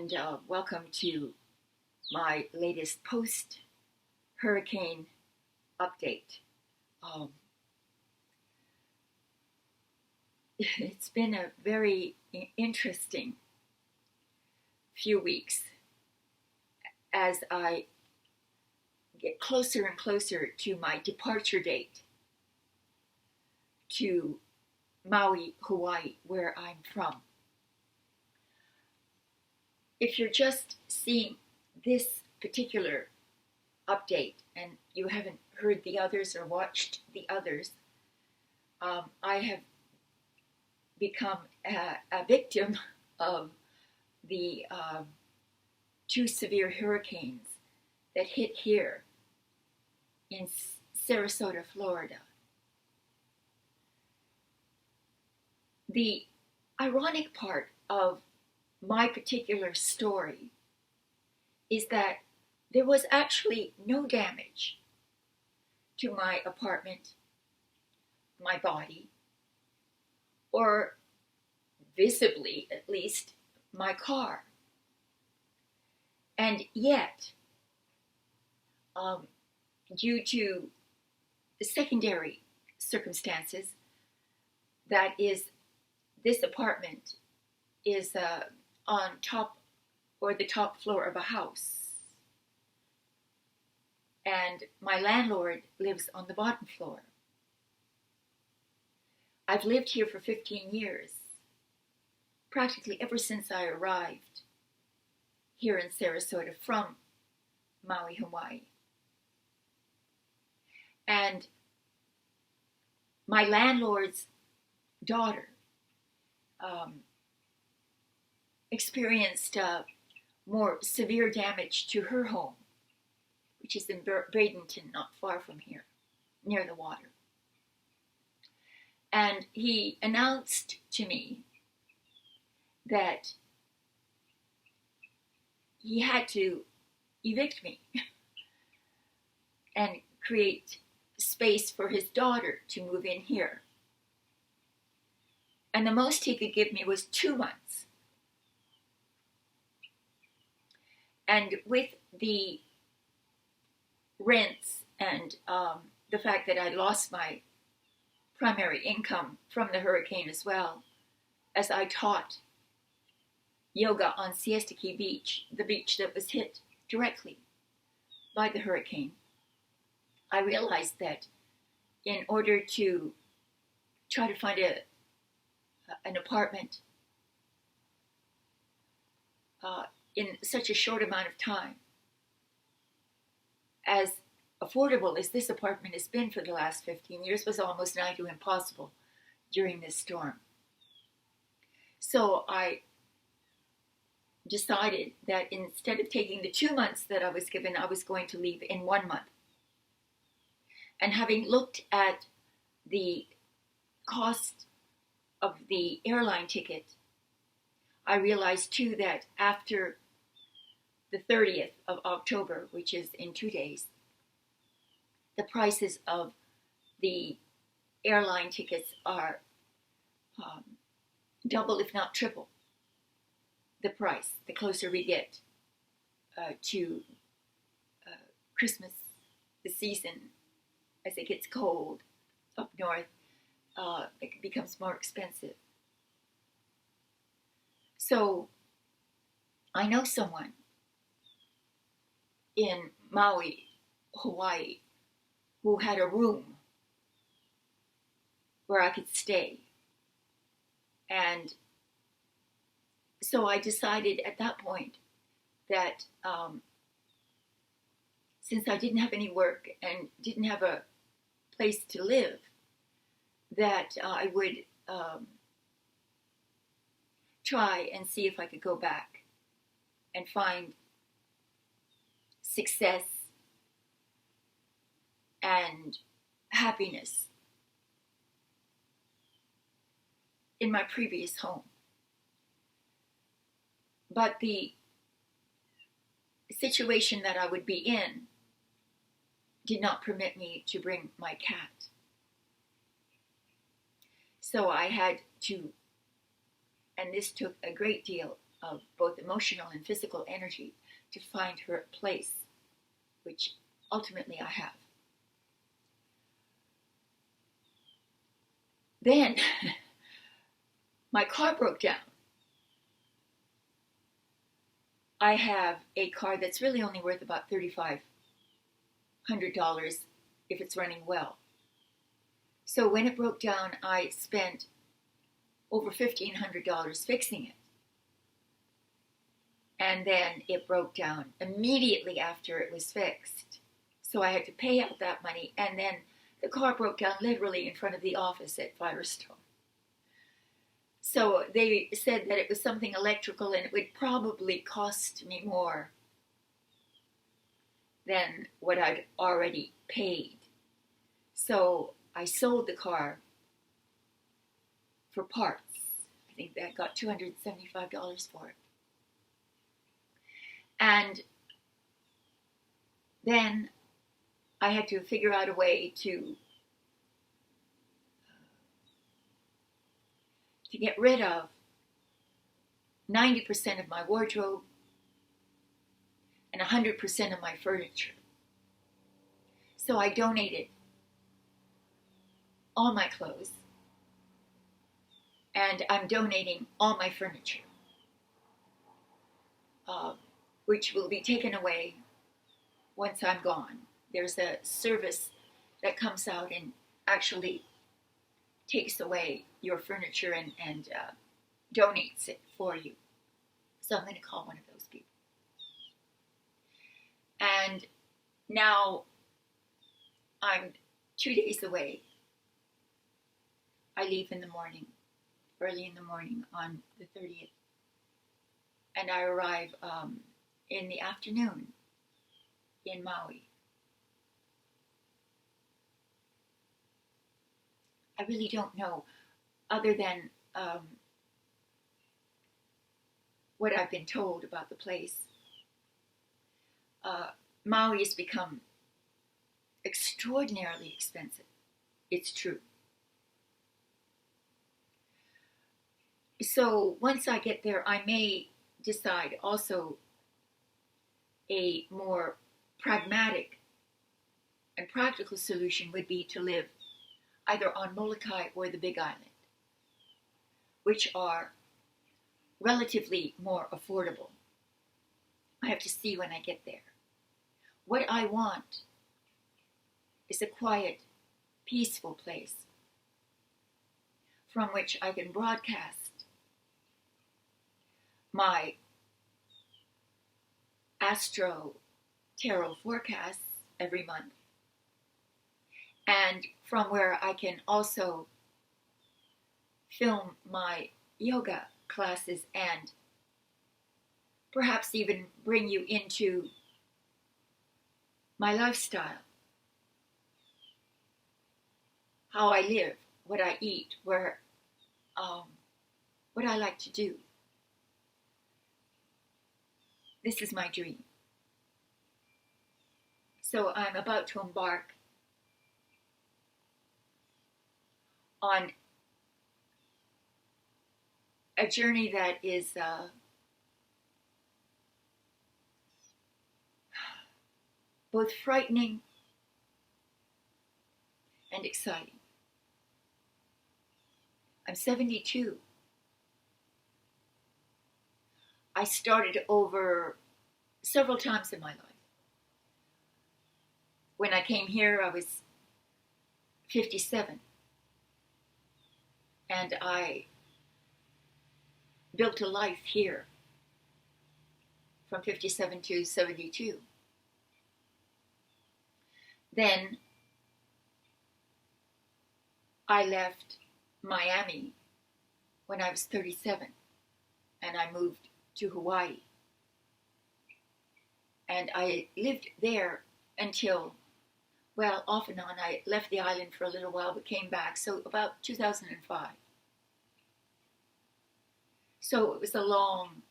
and welcome to my latest post-hurricane update. Um, it's been a very interesting few weeks as I get closer and closer to my departure date to Maui, Hawaii, where I'm from. If you're just seeing this particular update and you haven't heard the others or watched the others, I have become a victim of the two severe hurricanes that hit here in Sarasota, Florida. The ironic part of my particular story is that there was actually no damage to my apartment, my body, or visibly, at least, my car. And yet, due to the secondary circumstances, that is, this apartment is on top or the top floor of a house. And my landlord lives on the bottom floor. I've lived here for 15 years, practically ever since I arrived here in Sarasota from Maui, Hawaii. And my landlord's daughter experienced more severe damage to her home, which is in Bradenton, not far from here, near the water. And he announced to me that he had to evict me and create space for his daughter to move in here. And the most he could give me was 2 months. And with the rents and the fact that I lost my primary income from the hurricane as well, as I taught yoga on Siesta Key Beach, the beach that was hit directly by the hurricane, I realized that in order to try to find an apartment in such a short amount of time, as affordable as this apartment has been for the last 15 years, was almost nigh to impossible during this storm. So I decided that instead of taking the 2 months that I was given, I was going to leave in 1 month. And having looked at the cost of the airline ticket, I realized too that after the 30th of October, which is in 2 days, the prices of the airline tickets are double, if not triple, the price the closer we get to Christmas, the season. As it gets cold up north, it becomes more expensive. So I know someone in Maui, Hawaii, who had a room where I could stay. And so I decided at that point that since I didn't have any work and didn't have a place to live, that I would try and see if I could go back and find success and happiness in my previous home. But the situation that I would be in did not permit me to bring my cat. So I had to, and this took a great deal of both emotional and physical energy to find her a place, which ultimately I have. Then my car broke down. I have a car that's really only worth about $3,500 if it's running well. So when it broke down, I spent over $1,500 fixing it. And then it broke down immediately after it was fixed. So I had to pay out that money, and then the car broke down literally in front of the office at Firestone. So they said that it was something electrical and it would probably cost me more than what I'd already paid. So I sold the car for parts. I think I got $275 for it. And then I had to figure out a way to get rid of 90% of my wardrobe and 100% of my furniture. So I donated all my clothes, and I'm donating all my furniture, which will be taken away once I'm gone. There's a service that comes out and actually takes away your furniture and donates it for you. So I'm going to call one of those people. And now I'm 2 days away. I leave in the morning, early in the morning on the 30th. And I arrive in the afternoon in Maui. I really don't know, other than what I've been told about the place. Maui has become extraordinarily expensive. It's true. So once I get there, I may decide also a more pragmatic and practical solution would be to live either on Molokai or the Big Island, which are relatively more affordable. I have to see when I get there. What I want is a quiet, peaceful place from which I can broadcast my astro tarot forecasts every month, and from where I can also film my yoga classes and perhaps even bring you into my lifestyle, how I live, what I eat, what I like to do. This is my dream. So I'm about to embark on a journey that is both frightening and exciting. I'm 72. I started over several times in my life. When I came here, I was 57. And I built a life here from 57 to 72. Then I left Miami when I was 37, and I moved to Hawaii. And I lived there until, well, off and on. I left the island for a little while but came back, so about 2005. So it was a long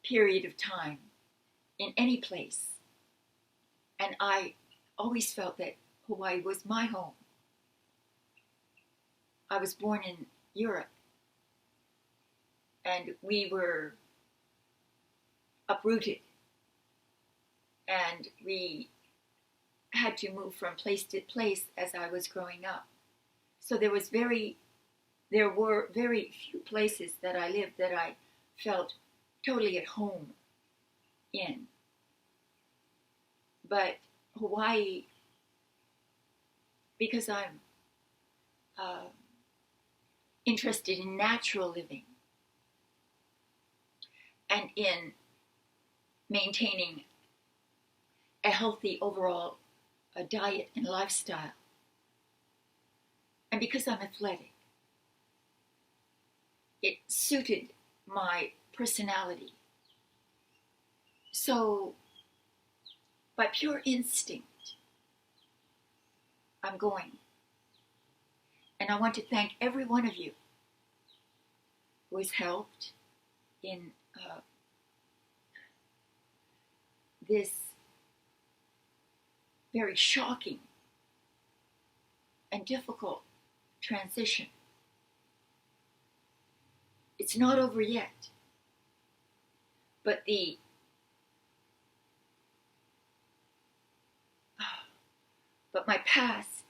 period of time in any place. And I always felt that Hawaii was my home. I was born in Europe. and we were uprooted, and we had to move from place to place as I was growing up. So there were very few places that I lived that I felt totally at home in. But Hawaii, because I'm interested in natural living and in maintaining a healthy overall diet and lifestyle, and because I'm athletic, it suited my personality. So, by pure instinct, I'm going. And I want to thank every one of you who has helped in this very shocking and difficult transition. It's not over yet, but my past,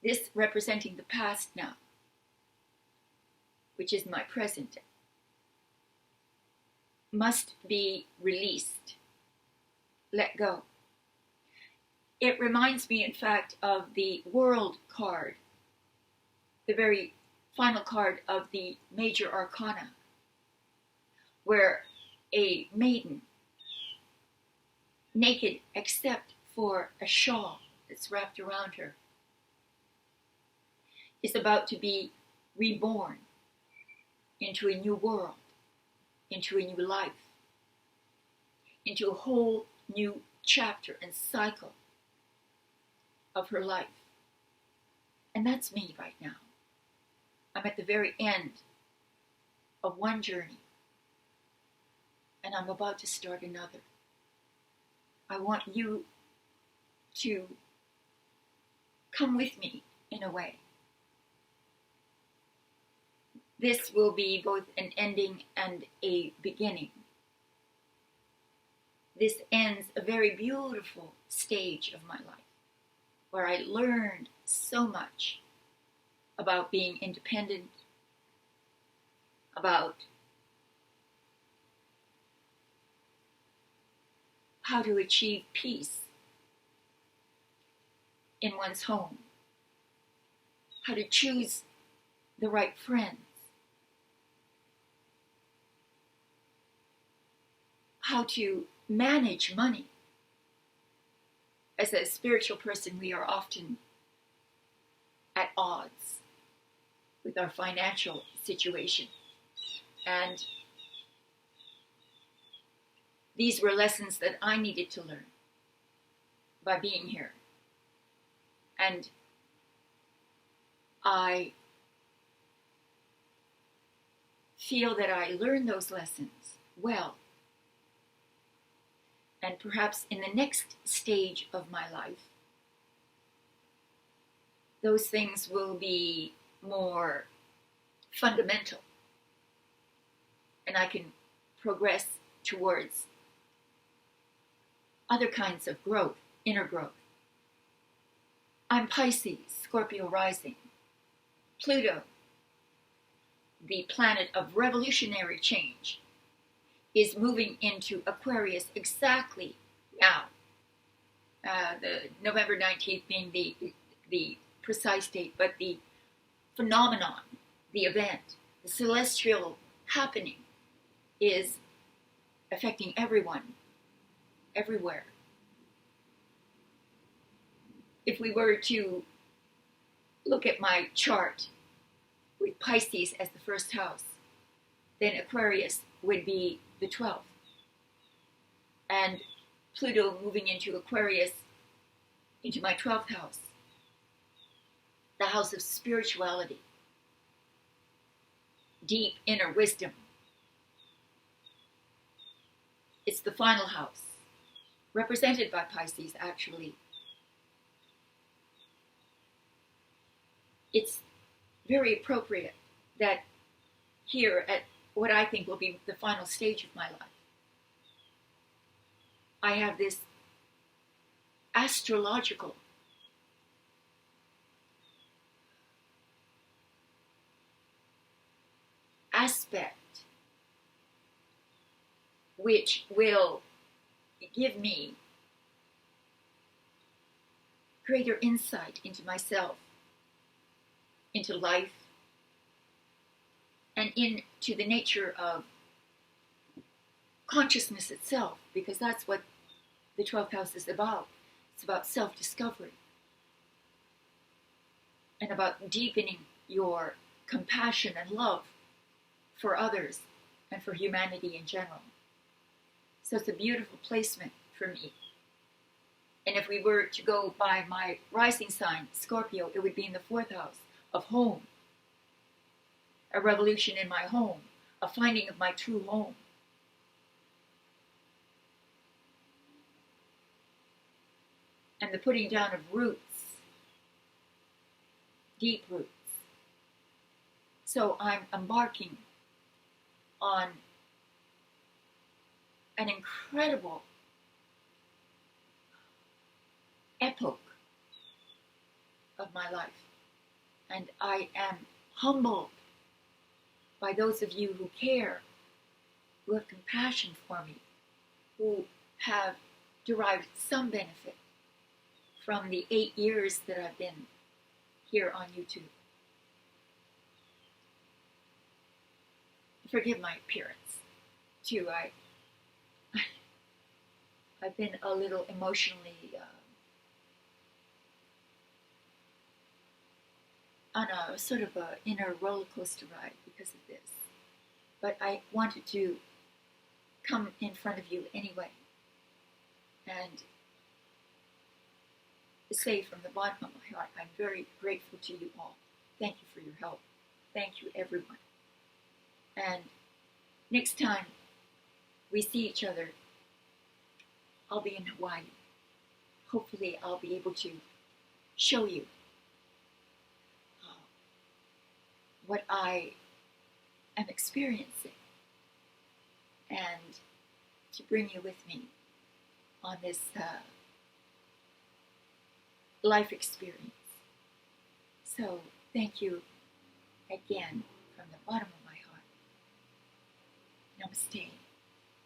this representing the past now, which is my present, must be released, let go. It reminds me, in fact, of the World card, the very final card of the major arcana, where a maiden, naked except for a shawl that's wrapped around her, is about to be reborn into a new world, into a new life, into a whole new chapter and cycle of her life. And that's me right now. I'm at the very end of one journey, and I'm about to start another. I want you to come with me in a way. This will be both an ending and a beginning. This ends a very beautiful stage of my life, where I learned so much about being independent, about how to achieve peace in one's home, how to choose the right friends, how to manage money. As a spiritual person, we are often at odds with our financial situation. And these were lessons that I needed to learn by being here. And I feel that I learned those lessons well. And perhaps in the next stage of my life, those things will be more fundamental, and I can progress towards other kinds of growth, inner growth. I'm Pisces, Scorpio rising. Pluto, the planet of revolutionary change, is moving into Aquarius exactly now. The November 19th being the precise date, but the phenomenon, the event, the celestial happening is affecting everyone, everywhere. If we were to look at my chart with Pisces as the first house, then Aquarius would be the 12th. And Pluto moving into Aquarius, into my 12th house, the house of spirituality, deep inner wisdom. It's the final house, represented by Pisces, actually. It's very appropriate that here at what I think will be the final stage of my life. I have this astrological aspect which will give me greater insight into myself, into life, and into the nature of consciousness itself, because that's what the 12th house is about. It's about self-discovery and about deepening your compassion and love for others and for humanity in general. So it's a beautiful placement for me. And if we were to go by my rising sign, Scorpio, it would be in the 4th house of home. A revolution in my home, a finding of my true home. And the putting down of roots, deep roots. So I'm embarking on an incredible epoch of my life. And I am humbled by those of you who care, who have compassion for me, who have derived some benefit from the 8 years that I've been here on YouTube. Forgive my appearance, too. I've been a little emotionally on a sort of a inner roller coaster ride because of this. But I wanted to come in front of you anyway and say from the bottom of my heart, I'm very grateful to you all. Thank you for your help. Thank you, everyone. And next time we see each other, I'll be in Hawaii. Hopefully I'll be able to show you what I am experiencing and to bring you with me on this life experience. So thank you again from the bottom of my heart. Namaste.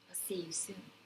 I'll see you soon.